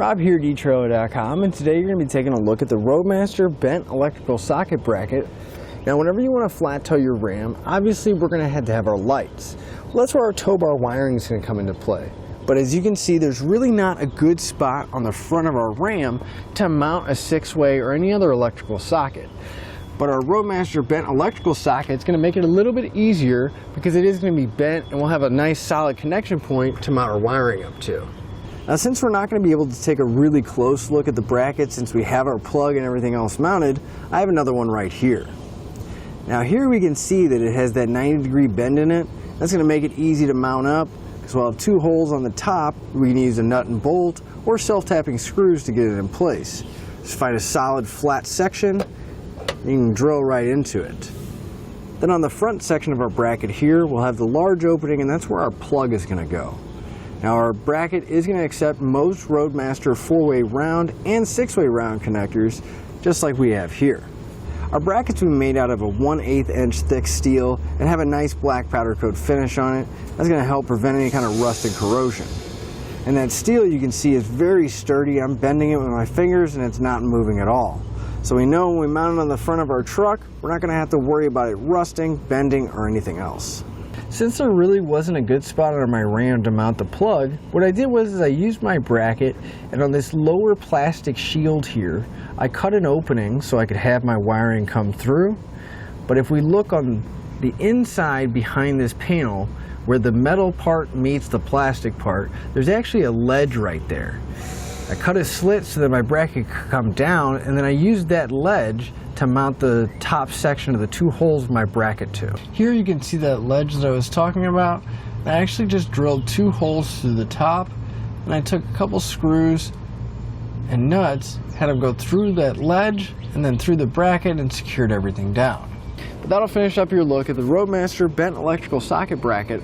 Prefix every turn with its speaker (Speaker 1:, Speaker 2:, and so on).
Speaker 1: Rob here at etrailer.com, and today you're going to be taking a look at the Roadmaster Bent Electrical Socket bracket. Now whenever you want to flat tow your Ram, obviously we're going to have our lights. Well, that's where our tow bar wiring is going to come into play. But as you can see, there's really not a good spot on the front of our Ram to mount a 6-way or any other electrical socket. But our Roadmaster Bent Electrical Socket is going to make it a little bit easier because it is going to be bent and we'll have a nice solid connection point to mount our wiring up to. Now since we're not going to be able to take a really close look at the bracket since we have our plug and everything else mounted, I have another one right here. Now here we can see that it has that 90-degree bend in it. That's going to make it easy to mount up because we'll have 2 holes on the top. We can use a nut and bolt or self-tapping screws to get it in place. Just find a solid flat section. You can drill right into it. Then on the front section of our bracket here, we'll have the large opening, and that's where our plug is going to go. Now our bracket is going to accept most Roadmaster 4-way round and 6-way round connectors, just like we have here. Our brackets will be made out of a 1/8 inch thick steel and have a nice black powder coat finish on it. That's going to help prevent any kind of rust and corrosion. And that steel you can see is very sturdy. I'm bending it with my fingers and it's not moving at all. So we know when we mount it on the front of our truck, we're not going to have to worry about it rusting, bending, or anything else. Since there really wasn't a good spot on my Ram to mount the plug, what I did was I used my bracket, and on this lower plastic shield here, I cut an opening so I could have my wiring come through. But if we look on the inside behind this panel, where the metal part meets the plastic part, there's actually a ledge right there. I cut a slit so that my bracket could come down, and then I used that ledge to mount the top section of the 2 holes of my bracket to. Here you can see that ledge that I was talking about. I actually just drilled 2 holes through the top, and I took a couple screws and nuts, had them go through that ledge and then through the bracket and secured everything down. But that'll finish up your look at the Roadmaster Bent Electrical Socket bracket